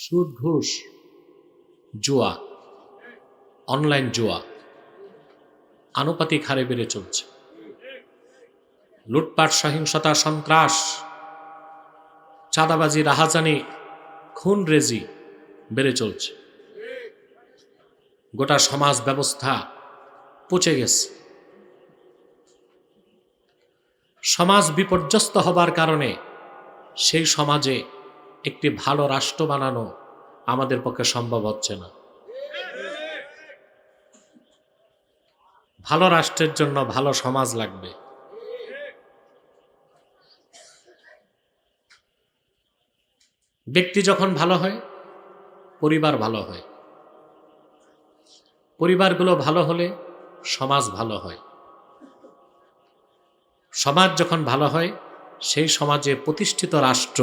সুদ, ঘুষ, জুয়া, অনলাইন জুয়া আনুপাতিক হারে বেড়ে চলছে। লুটপাট, সহিংসতা, সন্ত্রাস, চাঁদাবাজি, রাহাজানি, খুন রেজি বেড়ে চলছে। গোটা সমাজ ব্যবস্থা পচে গেছে। সমাজ বিপর্যস্ত হবার কারণে সেই সমাজে একটি ভালো রাষ্ট্র বানানো আমাদের পক্ষে সম্ভব হচ্ছে না। ভালো রাষ্ট্রের জন্য ভালো সমাজ লাগবে। ব্যক্তি যখন ভালো হয়, পরিবার ভালো হয়। পরিবারগুলো ভালো হলে সমাজ ভালো হয়। সমাজ যখন ভালো হয়, সেই সমাজে প্রতিষ্ঠিত রাষ্ট্র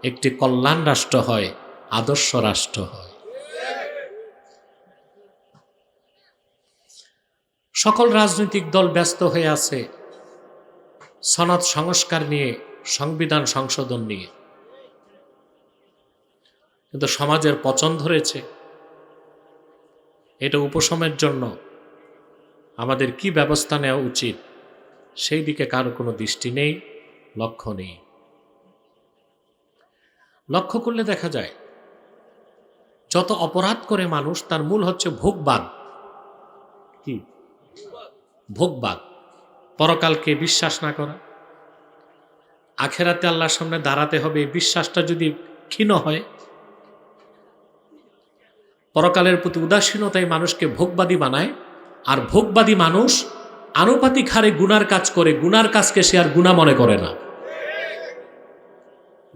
একটি কল্যাণ রাষ্ট্র হয়, আদর্শ রাষ্ট্র হয়। সকল রাজনৈতিক দল ব্যস্ত হয়ে আছে সনদ সংস্কার নিয়ে, সংবিধান সংশোধন নিয়ে, কিন্তু সমাজের পচন ধরেছে। এটা উপশমের জন্য আমাদের কি ব্যবস্থা নেওয়া উচিত, সেই দিকে কারো কোনো দৃষ্টি নেই, লক্ষ্য নেই। লক্ষ্য করলে দেখা যায় যত অপরাধ করে মানুষ, তার মূল হচ্ছে ভোগবাদ। কি ভোগবাদ? পরকালকে বিশ্বাস না করা, আখেরাতে আল্লাহর সামনে দাঁড়াতে হবে, এই বিশ্বাসটা যদি ক্ষীণ হয়, পরকালের প্রতি উদাসীনতায় মানুষকে ভোগবাদী বানায়। আর ভোগবাদী মানুষ আনুপাতিক হারে গুনার কাজ করে, গুনার কাজকে সে আর গুনাহ মনে করে না।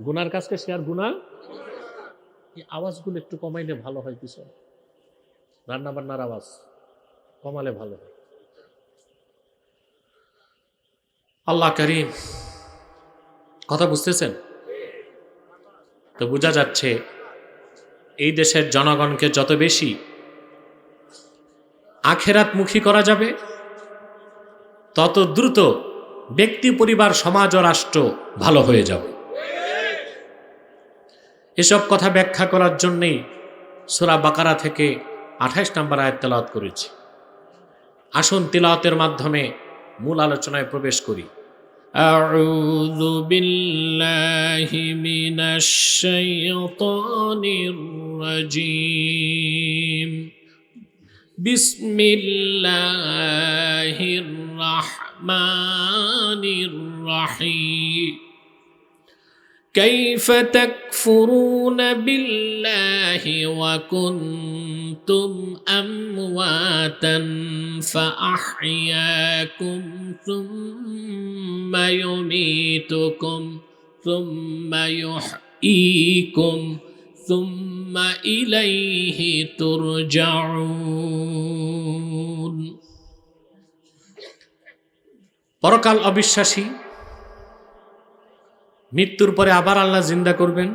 গুনার কাজকে সে আর গুনাহ। এই আওয়াজগুলো একটু কমাইলে ভালো হয়, কিছু রান্না বান্নার আওয়াজ কমালে ভালো হয়। আল্লাহ করিম, কথা বুঝতেছেন তো? বোঝা যাচ্ছে এই দেশের জনগণকে যত বেশি আখেরাতমুখী করা যাবে, তত দ্রুত ব্যক্তি, পরিবার, সমাজ ও রাষ্ট্র ভালো হয়ে যাবে। এসব কথা ব্যাখ্যা করার জন্যেই সূরা বাকারা থেকে 28 নম্বর আয়াত তেলাওয়াত করেছি। আসুন তিলাওয়াতের মাধ্যমে মূল আলোচনায় প্রবেশ করি। আউযু বিল্লাহি মিনাশ শাইতানির রাজীম। বিসমিল্লাহির রাহমানির রাহিম। كيف تكفرون بالله وكنتم أمواتا فأحياكم ثم يميتكم ثم يحييكم ثم إليه ترجعون। পরকাল অবিশ্বাসী, মৃত্যুর পরে আবার আল্লাহ জিন্দা করবেন,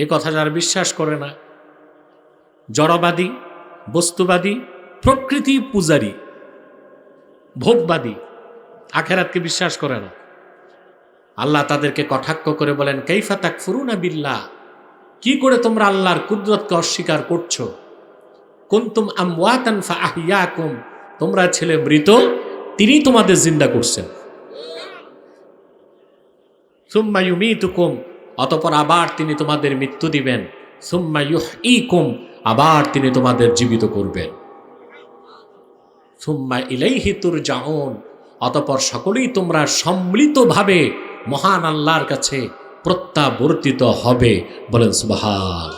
এ কথা যারা বিশ্বাস করে না, জড়বাদী, বস্তুবাদী, প্রকৃতি পূজারী, ভোগবাদী, আখেরাতকে বিশ্বাস করে না, আল্লাহ তাদেরকে কটাক্ষ করে বলেন, কাইফা তাকফুরুনা বিল্লাহ, কি করে তোমরা আল্লাহর কুদরতকে অস্বীকার করছো? কুনতুম আমওয়াতান ফাআহইয়াকুম, তোমরা ছিলে মৃত, তিনি তোমাদের জিন্দা করছেন। সুম্মা ইউমীতুকুম, অতঃপর আবার তিনি তোমাদের মৃত্যু দিবেন। সুম্মা ইউহয়ীকুম, আবার তিনি তোমাদের জীবিত করবেন। সুম্মা ইলাইহি তুরজাউন, অতঃপর সকলেই তোমরা সম্মিলিতভাবে মহান আল্লাহর কাছে প্রত্যাবর্তিত হবে। বলেন সুবহান।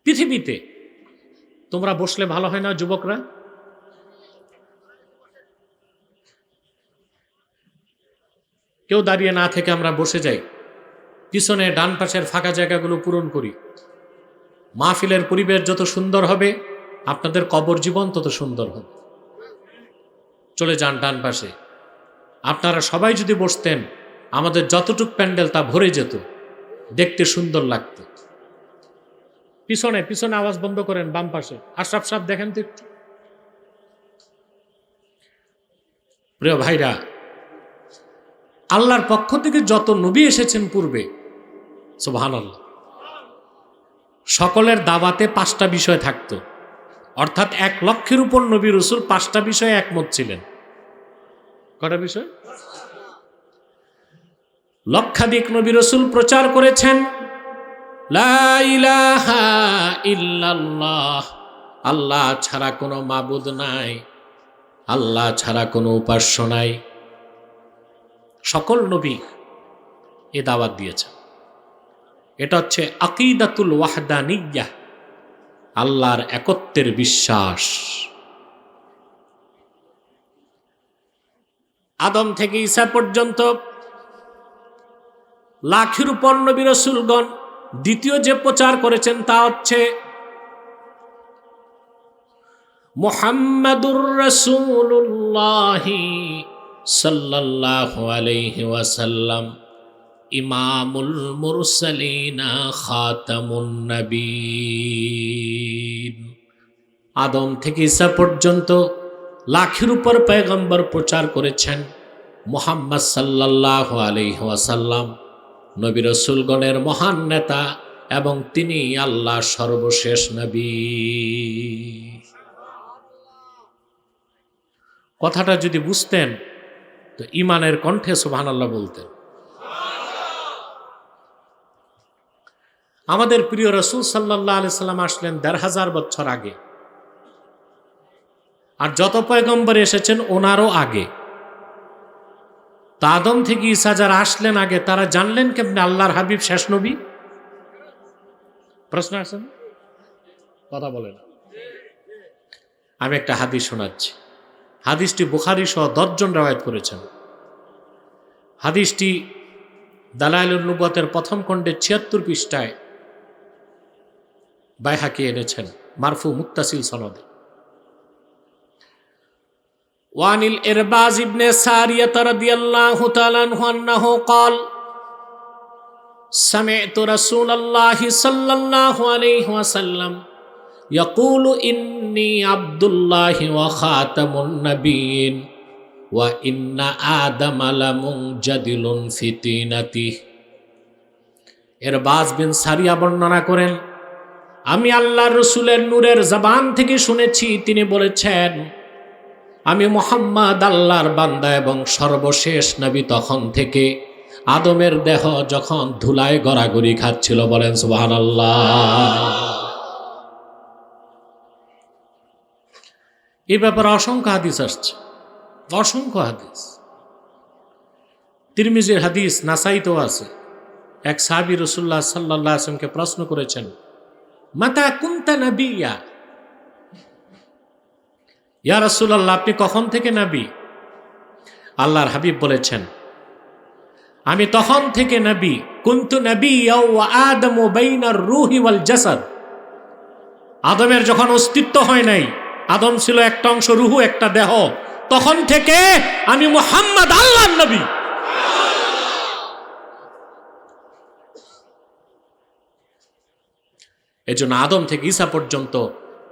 পৃথিবীতে তোমরা বসলে ভালো হয় না যুবকরা? কেউ দাঁড়িয়ে না থেকে আমরা বসে যাই, পিছনে ডান পাশের ফাঁকা জায়গাগুলো পূরণ করি। মাহফিলের পরিবেশ যত সুন্দর হবে, আপনাদের কবর জীবন তত সুন্দর হবে। চলে যান ডান পাশে। আপনারা সবাই যদি বসতেন, আমাদের যতটুক প্যান্ডেল তা ভরে যেত, দেখতে সুন্দর লাগতো। পিছনে পিছনে আওয়াজ বন্ধ করেন, বাম পাশে। আশরাফ সাহেব দেখেন তো একটু। প্রিয় ভাইরা, আল্লাহর পক্ষ থেকে যত নবী এসেছেন পূর্বে, সুবহানাল্লাহ। সকলের দাওয়াতে 5টা বিষয় থাকতো, অর্থাৎ 1 লক্ষের উপর নবী রাসূল 5টা বিষয়ে একমত ছিলেন। কটা বিষয়? লক্ষাধিক নবী রাসূল প্রচার করেছেন লা ইলাহা ইল্লাল্লাহ, আল্লাহ ছাড়া কোনো মাবুদ নাই, আল্লাহ ছাড়া কোনো উপাস্য নাই। সকল নবী এ দাওয়াত দিয়েছেন। এটা হচ্ছে আকিদাতুল ওয়াহদানিয়্যাহ, আল্লাহর একত্বের বিশ্বাস। আদম থেকে ঈসা পর্যন্ত লাখের উপর নবী রাসূলগণ দ্বিতীয় যে প্রচার করেছেন তা হচ্ছে মুহাম্মাদুর রাসূলুল্লাহ সাল্লাল্লাহু আলাইহি ওয়াসাল্লাম ইমামুল মুরসালিনা খাতামুন নবীন। আদম থেকে ঈসা পর্যন্ত লাখের উপর পয়গম্বর প্রচার করেছেন। মুহাম্মদ সাল্লাল্লাহু আলাইহি ওয়াসাল্লাম নবী রাসূলগণের মহান নেতা এবং তিনি আল্লাহর সর্বশেষ নবী। কথাটা যদি বুঝতেন তো ঈমানের কণ্ঠে সুবহানাল্লাহ বলতেন। আমাদের প্রিয় রাসূল সাল্লাল্লাহু আলাইহি সাল্লাম আসলেন ১৫০০ বছর আগে, আর যত পয়গম্বর এসেছেন ওনারও আগে। তা আদম থেকে ঈসা যারা আসলেন আগে, তারা জানলেন কেমনে আল্লাহর হাবিব শেষ নবী? প্রশ্ন আছে না? কথা বলে না। আমি একটা হাদিস শোনাচ্ছি। হাদিসটি বুখারী সহ 10 জন রওয়ায়াত করেছেন। হাদিসটি দালাইলুন নুবুওয়াতের প্রথম খণ্ডে ৭৬ পৃষ্ঠায় বাইহাকি এনেছেন মারফু মুত্তাসিল সনদে। ওয়ানিল ইরবাজ ইবনে সারিয়াত রাদিয়াল্লাহু তাআলা আনহু আন্নাহু قال سمعت رسول الله صلى الله عليه وسلم يقول إني عبد الله وخاتم النبيين وإن آدم لمنجدل في طينته। ইরবাজ বিন সারিয়া বর্ণনা করেন, আমি আল্লাহর রাসূলের নূরের জবান থেকে শুনেছি, তিনি বলেছেন, আমি মুহাম্মদ আল্লাহর বান্দা এবং সর্বশেষ নবী তখন থেকে আদমের দেহ যখন ধুলায় গড়াগড়ি খাচ্ছিল। বলেন সুবহানাল্লাহ। এই ব্যাপারে অসংখ্য হাদিস আসছে, অসংখ্য হাদিস। তিরমিজির হাদিস, নাসাইতেও আছে। এক সাহাবী রাসূলুল্লাহ সাল্লাল্লাহু আলাইহি ওয়াসাল্লামকে প্রশ্ন করেছেন, মাতা কুনতা নাবিয়্যা, ইয়া রাসূলুল্লাহ আপনি কখন থেকে নবী? আল্লাহর হাবিব বলেছেন, আমি তখন থেকে নবী, কুনতু নাবিয়্যা ওয়া আদামু বাইনার রূহি ওয়াল জাসাদ। আদমের যখন অস্তিত্ব হয় নাই, আদম ছিল একটা অংশ রূহ, একটা দেহ, তখন থেকে আমি মুহাম্মদ আল্লাহর নবী। এজন্য আদম থেকে ঈসা পর্যন্ত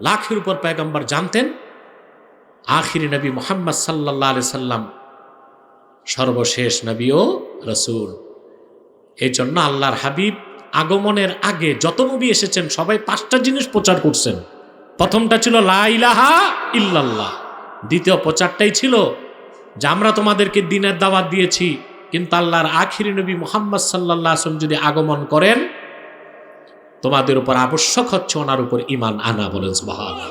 লাখের উপর পয়গম্বর জানতেন আখিরি নবী মুহাম্মদ সাল্লাল্লাহু আলাইহি সাল্লাম সর্বশেষ নবী ও রাসূল। এই জন্য আল্লাহর হাবিব আগমনের আগে যত নবী এসেছেন সবাই 5টা জিনিস প্রচার করছেন। প্রথমটা ছিল লা ইলাহা ইল্লাল্লাহ। দ্বিতীয় প্রচারটাই ছিল যে আমরা তোমাদেরকে দ্বীনের দাওয়াত দিয়েছি, কিন্তু আল্লাহর আখিরি নবী মুহাম্মদ সাল্লাল্লাহু আলাইহি ওয়াসাল্লাম যদি আগমন করেন তোমাদের উপর আবশ্যক হচ্ছে ওনার উপর ঈমান আনা। বলেন সুবহানাল্লাহ।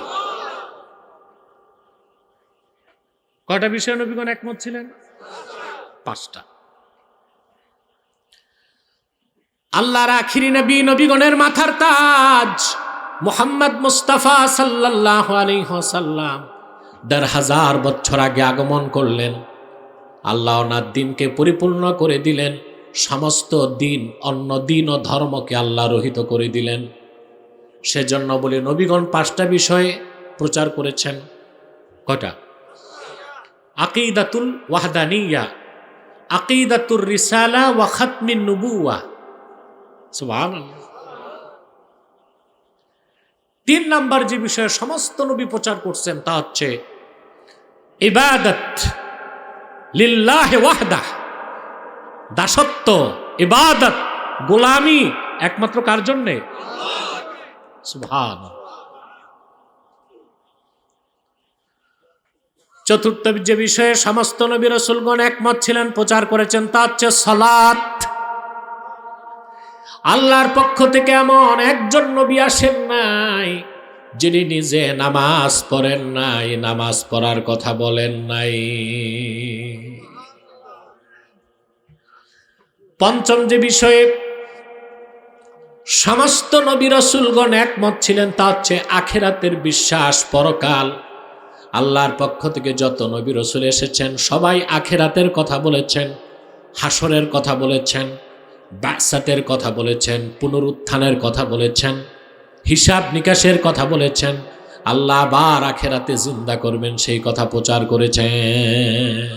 কয়টা বিষয়ে নবীগণ একমত ছিলেন? 5টা। আল্লাহর আখিরি নবী, নবীগণের মাথার তাজ মুহাম্মদ মুস্তাফা সাল্লাল্লাহু আলাইহি ওয়াসাল্লাম ১৫০০ বছর আগে আগমন করলেন। আল্লাহ ওনার দিনকে পরিপূর্ণ করে দিলেন। সমস্ত দিন, অন্য দিন ও ধর্মকে আল্লাহ রহিত করে দিলেন। সেজন্য বলি নবীগণ 5টা বিষয়ে প্রচার করেছেন। কয়টা? আকিদাতুল ওয়াহদানিয়্যা, আকিদাতুর রিসালা ওয়া খাতমিন নুবুওয়া। সুবহানাল্লাহ। 3 নাম্বার যে বিষয়ে সমস্ত নবী প্রচার করছেন তা হচ্ছে ইবাদত লিল্লাহি ওয়াহদাহ, দাসত্ব, ইবাদত গোলামি একমাত্র কার জন্যে? সুবহানাল্লাহ। চতুর্থ যে বিষয়ে সমস্ত নবী রাসূলগণ একমত ছিলেন, প্রচার করেছেন, তা হচ্ছে সালাত। আল্লাহর পক্ষ থেকে এমন একজন নবী আসেন নাই যিনি নিজে নামাজ পড়েন নাই, নামাজ পড়ার কথা বলেন নাই। পঞ্চম যে বিষয়ে সমস্ত নবী রাসূলগণ একমত ছিলেন, তা হচ্ছে আখিরাতের বিশ্বাস, পরকাল। আল্লাহর পক্ষ থেকে যত নবী রাসূল এসেছেন সবাই আখিরাতের কথা বলেছেন, হাসরের কথা বলেছেন, বাসাতের কথা বলেছেন, পুনরুত্থানের কথা বলেছেন, হিসাব নিকাশের কথা বলেছেন, আল্লাহ আবার আখিরাতে জিন্দা করবেন সেই কথা প্রচার করেছেন।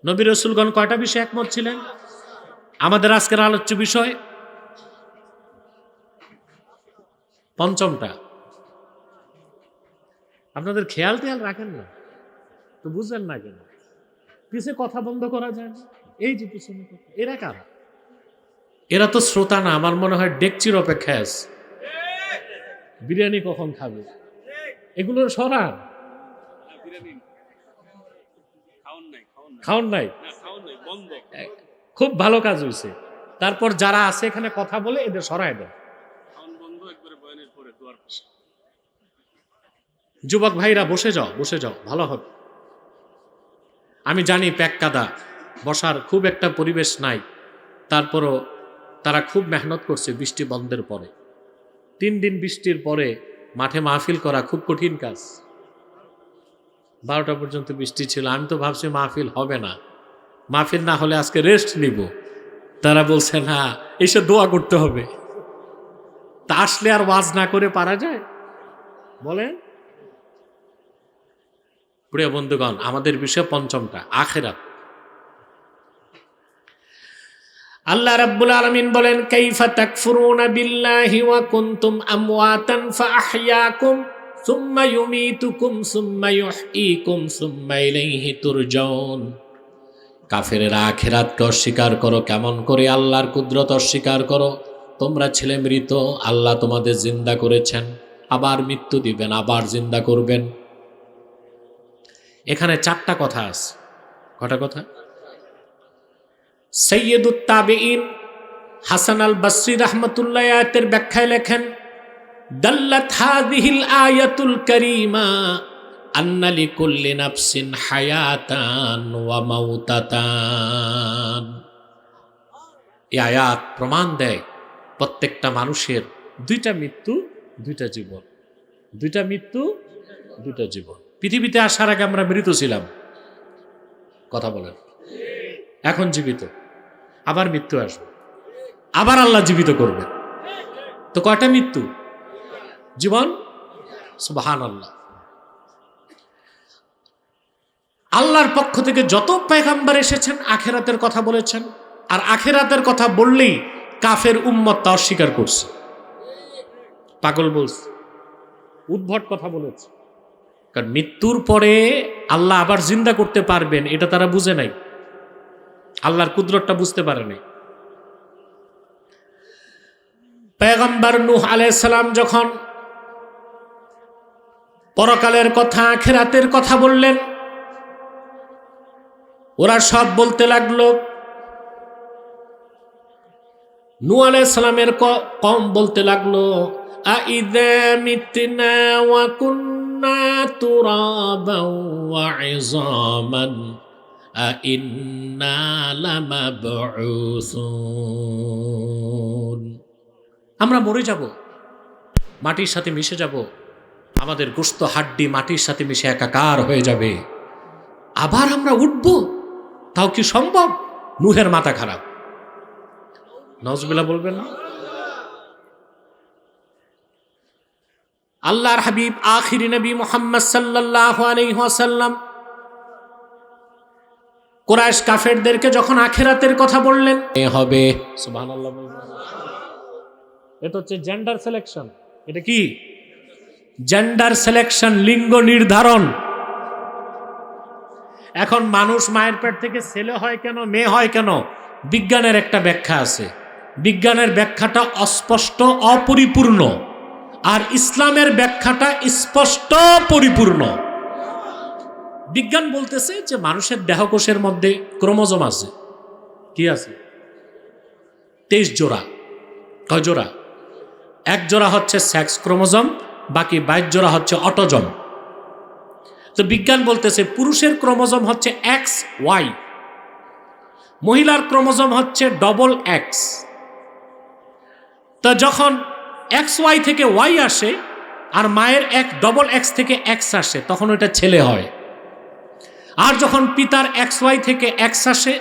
নবী রাসূলগণ কয়টা বিষয়ে একমত ছিলেন? আমাদের আজকের আলোচ্য বিষয় পঞ্চমটা। আপনাদের খেয়াল রাখেন না তো, বুঝলেন না কেন? পিছে কথা বন্ধ করা যায় না? এই যে পিছনে কথা, এরা কারা? এরা তো শ্রোতা না, আমার মনে হয় ডেকচির অপেক্ষায় আছে। বিরিয়ানি কখন খাবে এগুলো সরান। খাওন নাই, খুব ভালো কাজ হয়েছে। তারপর যারা আছে এখানে কথা বলে এদের সরায় দেন। যুবক ভাইরা বসে যাও, বসে যাও, ভালো হবে। আমি জানি প্যাক কাদা, বসার খুব একটা পরিবেশ নাই, তারপরও তারা খুব মেহনত করছে বৃষ্টি বন্ধের পরে। 3 দিন বৃষ্টির পরে মাঠে মাহফিল করা খুব কঠিন কাজ। 12টা পর্যন্ত বৃষ্টি ছিল। আমি তো ভাবছি মাহফিল হবে না, মাহফিল না হলে আজকে রেস্ট নিব। তারা বলছে না, এসে দোয়া করতে হবে। তা আসলে আর ওয়াজ না করে পারা যায়? বলেন। প্রিয় বন্ধুগণ, আমাদের বিষয় পঞ্চমটা আখিরাত। আল্লাহ রাব্বুল আলামিন বলেন, কাইফা তাকফুরুনা বিল্লাহি ওয়া কুনতুম আমওয়াতান ফাআহইয়াকুম সুম্মা ইউমীতুকুম সুম্মা ইউহয়ীকুম সুম্মা ইলাইহি তুরজাউন। কাফেরেরা আখিরাতকে অস্বীকার করো, কেমন করে? আল্লাহর কুদরত অস্বীকার করো। তোমরা ছিলে মৃত, আল্লাহ তোমাদের জিন্দা করেছেন, আবার মৃত্যু দিবেন, আবার জিন্দা করবেন। এখানে 4টা কথা আছে। কটা কথা? সাইয়্যিদুত তাবিঈন হাসান আল বসরি রাহমাতুল্লাহ আয়াতের ব্যাখ্যায় লেখেন, দাল্লাত হাযিহিল আয়াতুল কারীমা আন্না লিকুল্লি নাফসিন হায়াতান ওয়া মাউতাতান। এই আয়াত প্রমাণ দেয় প্রত্যেকটা মানুষের 2টা মৃত্যু, 2টা জীবন। 2টা মৃত্যু, 2টা জীবন। পৃথিবীতে আসার আগে আমরা মৃত ছিলাম, কথা বলেন। এখন জীবিত, আবার মৃত্যু আসবে, আবার আল্লাহ জীবিত করবে। তো কয়টা মৃত্যু, জীবন? সুবহানাল্লাহ। আল্লাহর পক্ষ থেকে যত পয়গম্বর এসেছেন আখিরাতের কথা বলেছেন, আর আখিরাতের কথা বললেই কাফের উম্মত তা অস্বীকার করছে, পাগল বলছে, উদ্ভট কথা বলেছে। কারণ মৃত্যুর পরে আল্লাহ আবার জিন্দা করতে পারবেন এটা তারা বুঝে নাই, আল্লাহর কুদরতটা বুঝতে পারে নাই। পয়গম্বর নূহ আলাইহিস সালাম যখন পরকালের কথা, আখিরাতের কথা বললেন, ওরা সব বলতে লাগলো। নূহ আলাইহিস সালামের কওম বলতে লাগলো, আইযা মিতনা ওয়া কুন্না তুরাবান ওয়া ইযামান আইন্না লামাবউসুন। আমরা মরে যাব, মাটির সাথে মিশে যাব, আমাদের গোশত হাড্ডি মাটির সাথে মিশে একাকার হয়ে যাবে, আবার আমরা উঠব, তাও কি সম্ভব? নূহের মাথা খারাপ। নাউজুবিল্লাহ বলবেন না? আল্লাহর হাবিব আখিরি নবী মুহাম্মদ সাল্লাল্লাহু আলাইহি ওয়াসাল্লাম কুরাইশ কাফেরদেরকে যখন আখিরাতের কথা বললেন, এ হবে, সুবহানাল্লাহ বলবেন। এটা হচ্ছে জেন্ডার সিলেকশন। এটা কি জেন্ডার সিলেকশন, লিঙ্গ নির্ধারণ। এখন মানুষ মায়ের পেট থেকে ছেলে হয় কেন, মেয়ে হয় কেন, বিজ্ঞানের একটা ব্যাখ্যা আছে, বিজ্ঞানের ব্যাখ্যাটা অস্পষ্ট অপরিপূর্ণ, আর ইসলামের ব্যাখ্যাটা স্পষ্ট পরিপূর্ণ। বিজ্ঞান বলতেছে যে মানুষের দেহকোষের মধ্যে ক্রোমোজোম আছে। কি আছে? 23 জোড়া। কয় জোড়া? এক জোড়া হচ্ছে সেক্স ক্রোমোজোম, বাকি 22 জোড়া হচ্ছে অটোজোম। তো বিজ্ঞান বলতেছে পুরুষের ক্রোমোজোম হচ্ছে এক্স ওয়াই, মহিলার ক্রোমোজোম হচ্ছে ডবল এক্স। তো যখন এক্স ওয়াই থেকে ওয়াই আসে আর মায়ের ডবল এক্স থেকে এক্স আসে, তখন ওইটা ছেলে হয়। আর যখন পিতার এক্স ওয়াই থেকে এক্স আসে,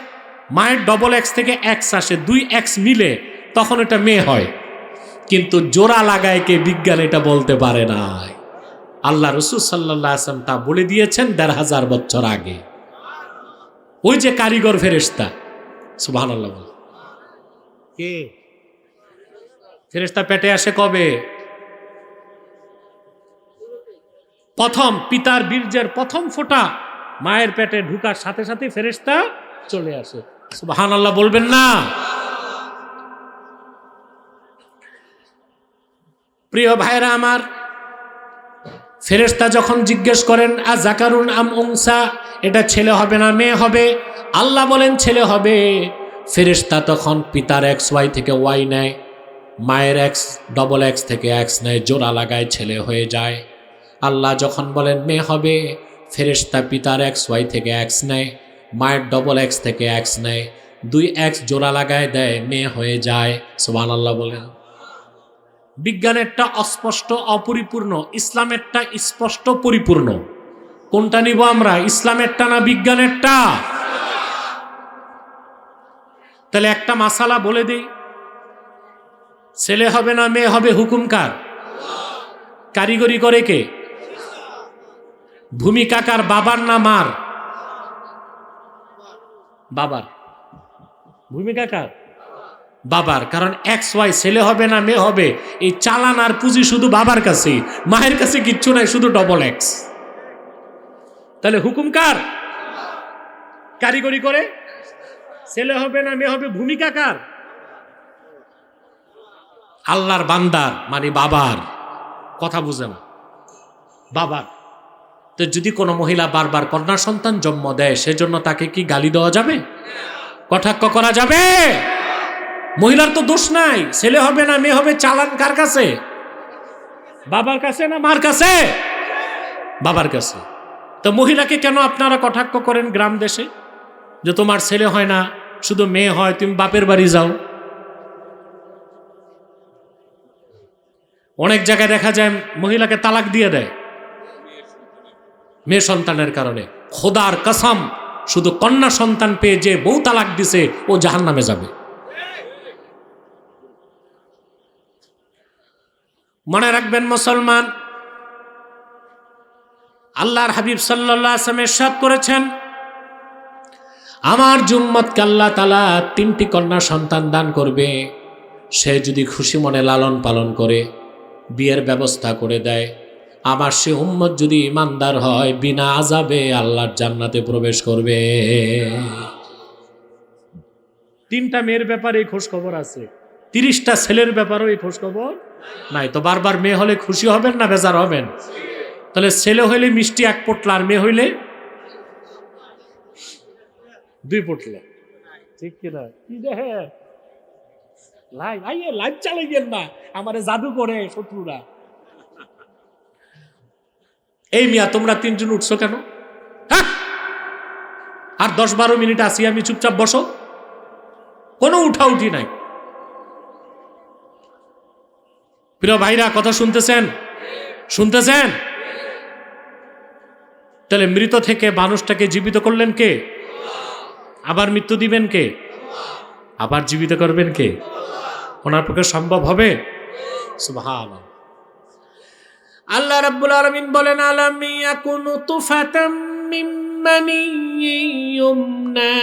মায়ের ডবল এক্স থেকে এক্স আসে, 2 এক্স মিলে, তখন এটা মেয়ে হয়। কিন্তু জোড়া লাগায় কে? বিজ্ঞান এটা বলতে পারে না। আল্লাহ রাসূল সাল্লাল্লাহু আলাইহি ওয়াসাল্লাম তা বলে দিয়েছেন 1500 বছর আগে। ওই যে কারিগর ফেরেশতা, সুবহানাল্লাহ। কে ফেরেশতা পেটে আসে কবে? প্রথম পিতার বীর্যের প্রথম ফোঁটা মায়ের পেটে ঢুকার সাথে সাথে ফেরেশতা চলে আসে। সুবহানাল্লাহ বলবেন না? প্রিয় ভাইরা আমার, ফেরেশতা যখন জিজ্ঞেস করেন আযাকারুন আম উনসা, এটা ছেলে হবে না মেয়ে হবে? আল্লাহ বলেন ছেলে হবে। ফেরেশতা তখন পিতার এক্স ওয়াই থেকে ওয়াই নেয়, মায়ের এক্স ডবল এক্স থেকে এক্স নেয়, জোড়া লাগায়, ছেলে হয়ে যায়। আল্লাহ যখন বলেন মেয়ে হবে, ফেরেশতা পিতার এক্স ওয়াই থেকে এক্স নেয়, মায়ের ডবল এক্স থেকে এক্স নেয়, 2 এক্স জোড়া লাগায় দেয়, মেয়ে হয়ে যায়। সুবহানাল্লাহ বলেন। বিজ্ঞানেরটা অস্পষ্ট অপরিপূর্ণ, ইসলামেরটা স্পষ্ট পরিপূর্ণ। কোনটা নিব আমরা, ইসলামেরটা না বিজ্ঞানেরটা? তাহলে একটা মাসালা বলে দেই, ছেলে হবে না মেয়ে হবে, হুকুম কার? কারিগরি করে কে? ভূমিকা কার, বাবার না মার? বাবার। ভূমিকা কার? বাবার। কারণ এক্স ওয়াই ছেলে হবে না মেয়ে হবে, এই চালান আর পুঁজি শুধু বাবার কাছে, মায়ের কাছে কিচ্ছু নাই, শুধু ডবল এক্স। তাহলে হুকুম কার? কারিগরি করে ছেলে হবে না মেয়ে হবে, ভূমিকা কার? আল্লাহর বান্দার, মানে বাবার। কথা বুঝে না? বাবার। তো যদি কোনো মহিলা বারবার কন্যা সন্তান জন্ম দেয়, সেজন্য তাকে কি গালি দেওয়া যাবে? কটাক্ষ করা যাবে? মহিলার তো দোষ নাই, ছেলে হবে না মেয়ে হবে, চালান কার কাছে? বাবার কাছে না মার কাছে? বাবার কাছে। তো মহিলাকে কেন আপনারা কটাক্ষ করেন গ্রাম দেশে, যে তোমার ছেলে হয় না শুধু মেয়ে হয়, তুমি বাপের বাড়ি যাও? অনেক জায়গায় দেখা যায় মহিলাকে তালাক দিয়ে দেয় মেয়ে সন্তানের কারণে। খোদার কসম, শুধু কন্যা সন্তান পেয়ে যে বউ তালাক দিছে, ও জাহান্নামে যাবে। মনে রাখবেন মুসলমান, আল্লাহর হাবিব সাল্লাল্লাহু আলাইহি ওয়াসাল্লাম ইরশাদ করেছেন, আমার উম্মতকে আল্লাহ তাআলা 3টি কন্যা সন্তান দান করবে। সে যদি খুশি মনে লালন পালন করে, বিয়ের ব্যবস্থা করে দেয়, আমার সে উম্মত যদি ইমানদার হয়, বিনা আযাবে আল্লাহর জান্নাতে প্রবেশ করবে। 3টা মেয়ের ব্যাপারে খোঁজ খবর আছে, 30টা ছেলের ব্যাপারেও এই খোঁজ খবর নাই। তো বারবার মেয়ে হলে খুশি হবেন না বেজার হবেন? তাহলে ছেলে হইলে মিষ্টি 1 পোটলা, আর মেয়ে হইলে 2 পোটলা। ঠিক কিনা? কি দেখে লাইভ আইয়ে লাইভ চালাইবেন না, আমারে জাদু করে শত্রুরা। এই মিয়া তোমরা 3 জন উঠছো কেন? আর 10-12 মিনিট আসি আমি, চুপচাপ বসো, কোনো উঠাউঠি নাই। প্রিয় ভাইরা, কথা শুনতেছেন? শুনতেছেন? তাহলে মৃত থেকে মানুষটাকে জীবিত করলেন কে? আবার মৃত্যু দিবেন কে? আবার জীবিত করবেন কে? ওনার পক্ষে সম্ভব হবে? সুবহানাল্লাহ। আল্লাহ রাব্বুল আলামিন বলেন, আলাম ইয়াকুনু তুফাতাম মিন মানিয়্যিন ইউমনা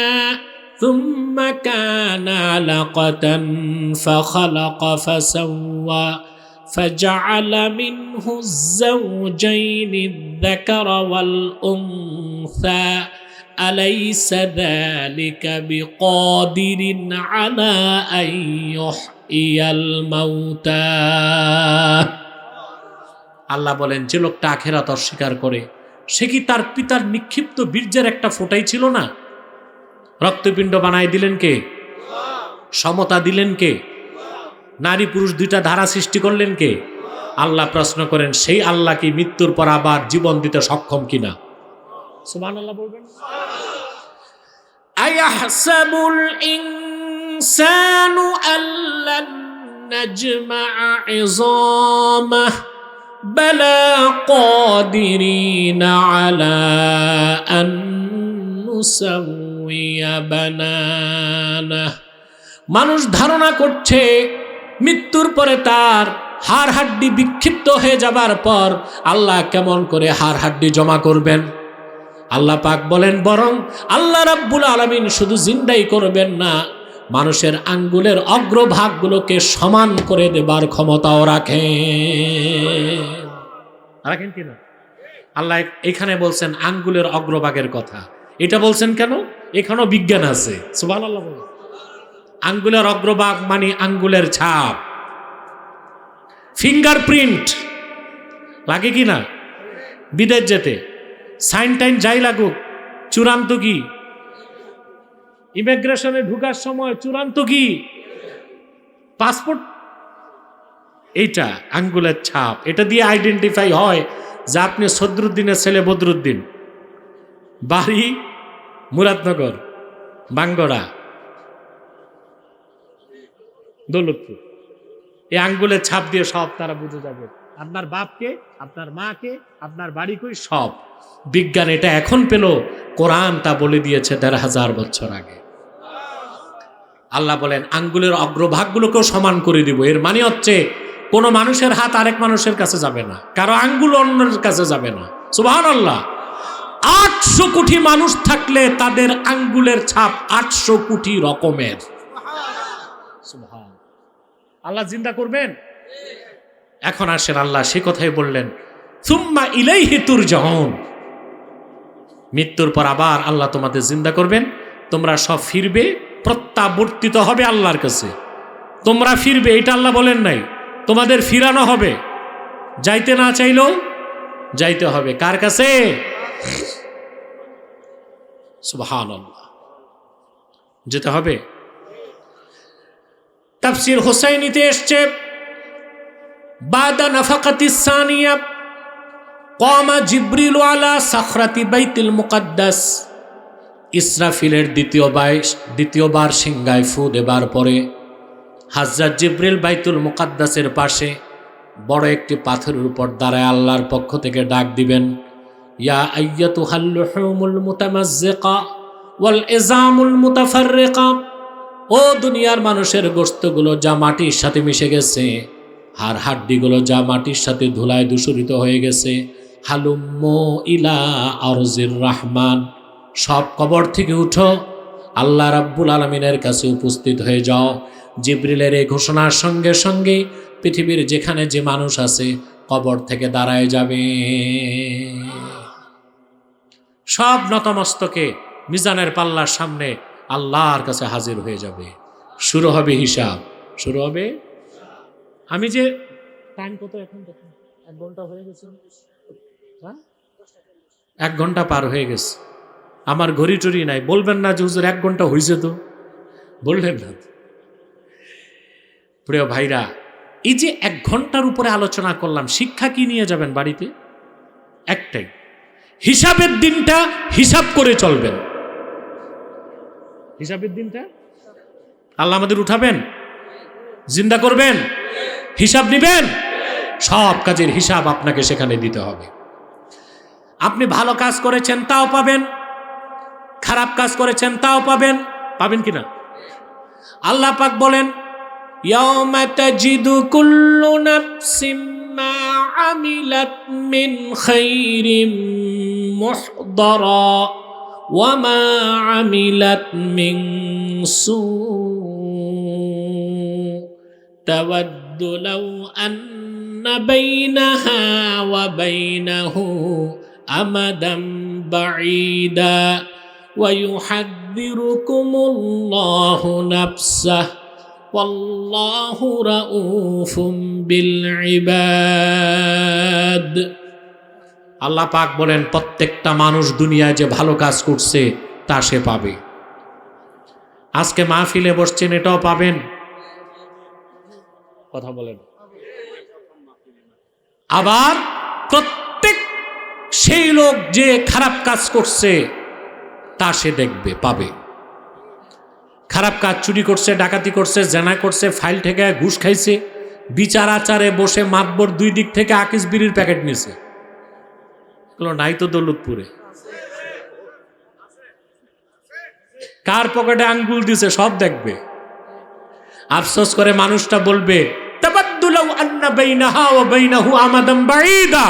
সুম্মা কানা আলাকাতান ফাখালাকা ফাসাওয়া فجعل منه الزوجين الذكر والأنثى আলাইসা যালিকা বিকাদিরিন আলা আন ইউহইয়াল মাউতা। আল্লাহ বলেন, যে লোকটা আখিরাত অস্বীকার করে সে কি তার পিতার নিক্ষিপ্ত বীর্যের একটা ফোঁটাই ছিল না? রক্তপিণ্ড বানায় দিলেন কে? সমতা দিলেন কে? নারী পুরুষ দুইটা ধারা সৃষ্টি করলেন কে? আল্লাহ প্রশ্ন করেন, সেই আল্লাহ কি মৃত্যুর পর আবার জীবন দিতে সক্ষম কিনা? সুবহানাল্লাহ বলবেন। আয়াহসাবুল ইনসানু আল্লান নাজমা'a 'ইযামাহ বালা কাদিরিনা আলা আন নুসাউইয়া বানানাহ। মানুষ ধারণা করছে মৃত্যুর পরে তার হাড় হাড্ডি বিক্ষিপ্ত হয়ে যাবার পর আল্লাহ কেমন করে হাড় হাড্ডি জমা করবেন। আল্লাহ পাক বলেন, বরং আল্লাহ রাব্বুল আলামিন শুধু জিন্দাই করবেন না, মানুষের আঙ্গুলের অগ্রভাগগুলোকে সমান করে দেবার ক্ষমতাও রাখেন কিনা? আল্লাহ এখানে বলছেন আঙ্গুলের অগ্রভাগের কথা। এটা বলছেন কেন? এখানেও বিজ্ঞান আছে। সুবহানাল্লাহ বলেন। আঙ্গুলের অগ্রভাগ মানে আঙ্গুলের ছাপ, ফিঙ্গারপ্রিন্ট লাগে কি না? বিদেশ যেতে সাইন টাইন যাই লাগুক, চূড়ান্ত কি? ইমিগ্রেশনে ঢুকার সময় চূড়ান্ত কি? পাসপোর্ট। এইটা আঙ্গুলের ছাপ, এটা দিয়ে আইডেন্টিফাই হয় যে আপনি সদরুদ্দিনের ছেলে বদরুদ্দিন, বাড়ি মুরাদনগর, বাঙ্গড়া, দৌলতপুর। এই আঙ্গুলের ছাপ দিয়ে সব তারা বুঝে যাবে আপনার বাপকে, আপনার মাকে, আপনার বাড়ি কই, সব। বিজ্ঞান এটা এখন পেল, কোরআন তা বলে দিয়েছে ১৫০০ বছর আগে। আল্লাহ বলেন আঙ্গুলের অগ্রভাগগুলোকেও সমান করে দিব। এর মানে হচ্ছে কোনো মানুষের হাত আরেক মানুষের কাছে যাবে না, কারো আঙ্গুল অন্যের কাছে যাবে না। সুবহানাল্লাহ। ৮০০ কোটি মানুষ থাকলে তাদের আঙ্গুলের ছাপ ৮০০ কোটি রকমের। আল্লাহ জিন্দা করবেন। এখন আসেন, আল্লাহ সে কথাই বললেন, সুম্মা ইলাইহি তুরজাউন। মৃত্যুর পর আবার আল্লাহ তোমাদের জিন্দা করবেন, তোমরা সব ফিরবে, প্রত্যাবর্তিত হবে আল্লাহর কাছে। তোমরা ফিরবে, এটা আল্লাহ বলেন নাই, তোমাদের ফিরানো হবে। যাইতে না চাইলেও যাইতে হবে। কার কাছে? সুবহানাল্লাহ, যেতে হবে। তাফসীর হুসাইনিতে এসছে, বাদা নাফাকাতিস সানিয়া কামা জিবরিল আলা সাখরাতি বাইতুল মুকাদ্দাস। ইসরাফিলের দ্বিতীয়বার সিংহায় ফু দেবার পরে হযরত জিবরিল বাইতুল মুকাদ্দাসের পাশে বড় একটি পাথরের উপর দাঁড়ায় আল্লাহর পক্ষ থেকে ডাক দিবেন, ইয়া আইয়াতুহাল লুহুমুল মুতামাজ্জিকা ওয়াল ইজামুল মুতাফাররিকা। ও দুনিয়ার মানুষের গোশতগুলো যা মাটির সাথে মিশে গেছে, হাড় হাড্ডিগুলো যা মাটির সাথে ধুলায় দূষিত হয়ে গেছে, হালুম্মু ইলা আরজির রহমান, সব কবর থেকে উঠো, আল্লাহ রাব্বুল আলামিনের কাছে উপস্থিত হয়ে যাও। জিবরিলের এই ঘোষণার সঙ্গে সঙ্গে পৃথিবীর যেখানে যে মানুষ আছে কবর থেকে দাঁড়ায় যাবে, সব নতমস্তকে মিজানের পাল্লার সামনে আল্লাহর কাছে হাজির হয়ে যাবে। শুরু হবে হিসাব, শুরু হবে। আমি যে টাইম কত এখন দেখুন, 1 ঘন্টা হয়ে গেছে, 1 ঘন্টা পার হয়ে গেছে। আমার ঘড়ি টড়ি নাই, বলবেন না যে হুজুর 1 ঘন্টা হয়েছে, তো বললেন না। প্রিয় ভাইরা, এই যে 1 ঘন্টার উপরে আলোচনা করলাম, শিক্ষা কি নিয়ে যাবেন বাড়িতে? একটাই, হিসাবের দিনটা হিসাব করে চলবেন। হিসাবের দিনটা আল্লাহ আমাদের উঠাবেন, জিন্দা করবেন, হিসাব নিবেন, সব কাজের হিসাব আপনাকে সেখানে দিতে হবে। আপনি ভালো কাজ করেছেন তাও পাবেন, খারাপ কাজ করেছেন তাও পাবেন। পাবেন কিনা? আল্লাহ পাক বলেন, ইয়াউমা তাজিদু কুল্লু নাফসিম মা আমিলাত মিন খাইরিন মুহদারা ওয়া মা আমিলাত মিন সু তাওয়াদ্দু লাউ আন্না বাইনাহা ওয়া বাইনাহু আমাদাম বাঈদা ويحذركم الله نفسه والله رؤوف بالعباد। আল্লাহ পাক বলেন প্রত্যেকটা মানুষ দুনিয়ায় যে ভালো কাজ করছে তা সে পাবে। আজকে মাহফিলে বসছেন, এটাও পাবেন। কথা বলেন। আবার প্রত্যেক সেই লোক যে খারাপ কাজ করছে তা সে দেখবে, পাবে। খারাপ কাজ, চুরি করছে, ডাকাতি করছে, জেনা করছে, ফাইল ঠেকায় ঘুষ খাইছে, বিচার আচারে বসে মাতবর দুই দিক থেকে আকিস বিড়ির প্যাকেট নিছে, এগুলো নাই তো দৌলতপুরে। কার পকেটে আঙ্গুল দিছে সব দেখবে। আফসোস করে মানুষটা বলবে তাবাদ্দুলাউ আন্না বাইনাহা ওয়া বাইনাহু আমাদাম বাঈদা,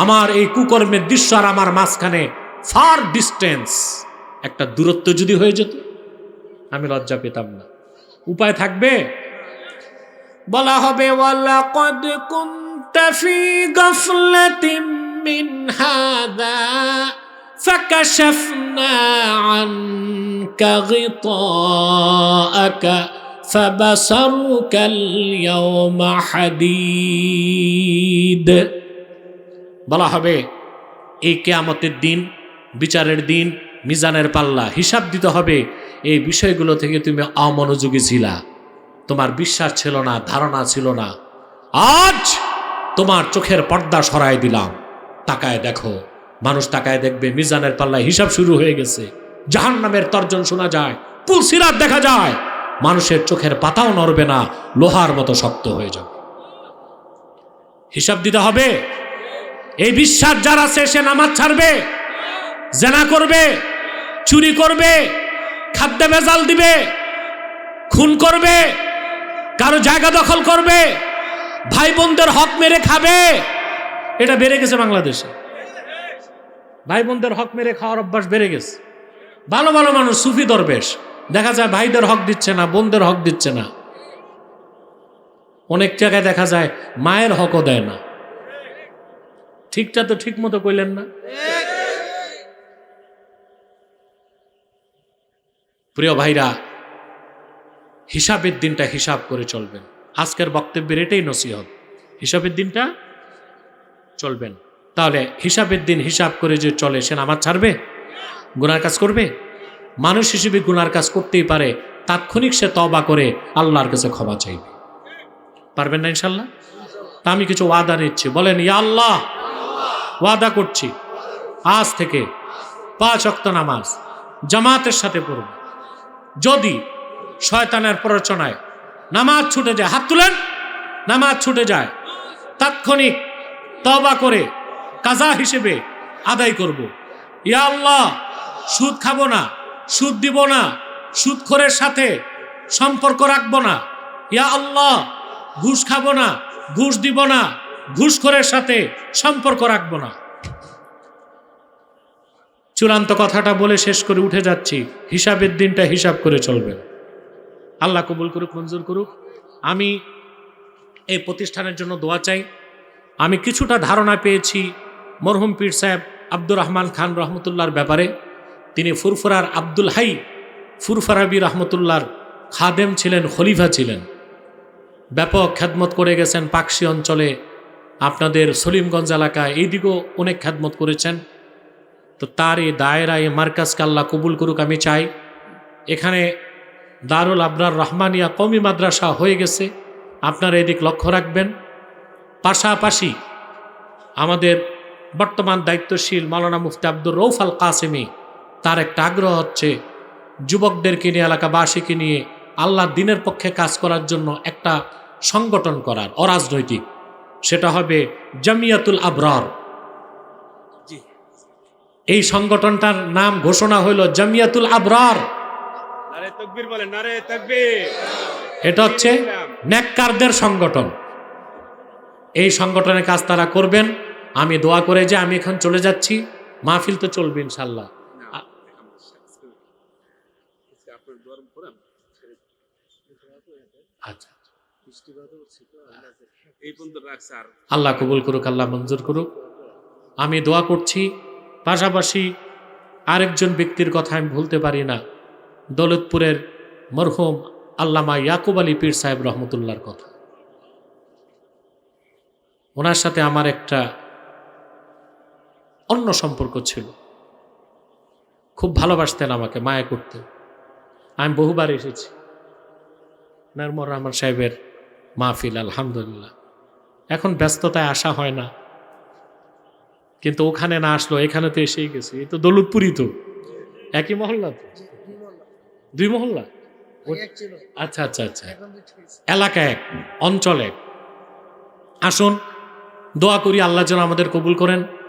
আমার এই কুকর্মের দৃশ্য আর আমার মাঝখানে ফার ডিস্টেন্স, একটা দূরত্ব যদি হয়ে যেত আমি লজ্জা পেতাম না। উপায় থাকবে? বলা হবে ওয়ালাকাদ কুনতা ফি গাফলাতিন মিন হাযা ফাকাশাফনা আনকা গিতাআকা ফাবাসারুকাল ইয়াওমা হাদীদ। বলা হবে এই কিয়ামতের দিন, বিচারের দিন, মিজানের পাল্লা, হিসাব দিতে হবে। এই বিষয়গুলো থেকে তুমি অমনোযোগী ছিলা, তোমার বিশ্বাস ছিল না, ধারণা ছিল না। আজ তোমার চোখের পর্দা সরাই দিলাম, তাকায় দেখো। মানুষ তাকায় দেখবে মিজানের পাল্লায় হিসাব শুরু হয়ে গেছে, জাহান্নামের তর্জন শোনা যায়, পুলসিরাত দেখা যায়, মানুষের চোখের পাতাও নড়বে না, লোহার মতো শক্ত হয়ে যাবে। হিসাব দিতে হবে। এই বিশ্বাস যার আছে সে নামাজ ছাড়বে, জেনা করবে, চুরি করবে, খাদ্যে ভেজাল দিবে, খুন করবে, কারো জায়গা দখল করবে, ভাই বোনদের হক মেরে খাবে। এটা বেড়ে গেছে বাংলাদেশে, ভাই বোনদের হক মেরে খাওয়ার অভ্যাস বেড়ে গেছে। ভালো ভালো মানুষ, সুফি দরবেশ, দেখা যায় ভাইদের হক দিচ্ছে না, বোনদের হক দিচ্ছে না। অনেক জায়গায় দেখা যায় মায়ের হকও দেয় না। ঠিকটা তো ঠিক মতো কইলেন না। প্রিয় ভাইরা, হিসাবের দিনটা হিসাব করে চলবেন। আজকের বক্তব্যের এটাই নসিহত, হিসাবের দিনটা চলবেন। তাহলে হিসাবের দিন হিসাব করে যে চলে সে নামাজ ছাড়বে, গুনার কাজ করবে? মানুষ হিসেবে গুনার কাজ করতেই পারে, তাৎক্ষণিক সে তওবা করে আল্লাহর কাছে ক্ষমা চাইবে। পারবেন না ইনশাল্লাহ? তা আমি কিছু ওয়াদা নিচ্ছি, বলেন ইয়া আল্লাহ, ওয়াদা করছি আজ থেকে 5 ওয়াক্ত নামাজ জামাতের সাথে পড়ব। যদি শয়তানের প্ররোচনায় নামাজ ছুটে যায়, হাত তুলেন, নামাজ ছুটে যায়, তাৎক্ষণিক তওবা করে কাজা হিসেবে আদায় করব। ইয়া আল্লাহ, সুদ খাবো না, সুদ দিব না, সুদখোরের সাথে সম্পর্ক রাখবো না। ইয়া আল্লাহ, ঘুষ খাবো না, ঘুষ দিব না, ঘুষখোরের সাথে সম্পর্ক রাখবো না। চূড়ান্ত কথাটা বলে শেষ করে উঠে যাচ্ছি। হিসাবের দিনটা হিসাব করে চলবেন। আল্লাহ কবুল করুক, মঞ্জুর করুক। আমি এই প্রতিষ্ঠানের জন্য দোয়া চাই। আমি কিছুটা ধারণা পেয়েছি মরহুম পীর সাহেব আব্দুর রহমান খান রহমতুল্লাহর ব্যাপারে। তিনি ফুরফুরার আব্দুল হাই ফুরফুরাবি রহমতুল্লাহর খাদেম ছিলেন, খলিফা ছিলেন। ব্যাপক খেদমত করে গেছেন পাকশি অঞ্চলে, আপনাদের সলিমগঞ্জ এলাকায়, এইদিকেও অনেক খেদমত করেছেন। তো তার এই দায়রা, এই মার্কাজকে আল্লাহ কবুল করুক। আমি চাই এখানে দারুল আবরার রহমানিয়া কওমি মাদ্রাসা হয়ে গেছে, আপনারা এদিক লক্ষ্য রাখবেন। পাশাপাশি আমাদের বর্তমান দায়িত্বশীল মাওলানা মুফতি আব্দুর রউফ আল কাসেমি, তার একটা আগ্রহ হচ্ছে যুবকদেরকে নিয়ে, এলাকাবাসীকে নিয়ে আল্লাহর দ্বীনের পক্ষে কাজ করার জন্য একটা সংগঠন করার, অরাজনৈতিক। সেটা হবে জামিয়াতুল আবরার। এই সংগঠনটার নাম ঘোষণা হইল জামিয়াতুল আবরার। নারে তাকবীর বলেন, নারে তাকবীর। এটা হচ্ছে নেককারদের সংগঠন। এই সংগঠনের কাজ তারা করবেন। আমি দোয়া করে যে আমি এখন চলে যাচ্ছি, মাহফিল তো চলবে ইনশাল্লাহ। আচ্ছা, আল্লাহ কবুল করুক, আল্লাহ মঞ্জুর করুক। আমি দোয়া করছি। পাশাপাশি আরেকজন ব্যক্তির কথা আমি ভুলতে পারি না, দৌলতপুরের মরহুম আল্লামা ইয়াকুব আলী পীর সাহেব রহমতুল্লাহর কথা। ওনার সাথে আমার একটা অন্য সম্পর্ক ছিল, খুব ভালোবাসতেন আমাকে, মায়া করতেন। আমি বহুবার এসেছি নারমর রহমান সাহেবের মাহফিল, আলহামদুলিল্লাহ। এখন ব্যস্ততায় আসা হয় না, কিন্তু ওখানে না আসলো এখানে তো এসেই গেছি। এই তো দৌলতপুরই, তো একই মহল্লা, তো 2 মহল্লা। আচ্ছা আচ্ছা আচ্ছা, এলাকা এক, অঞ্চল এক। আসুন দোয়া করি আল্লাহ যেন আমাদের কবুল করেন।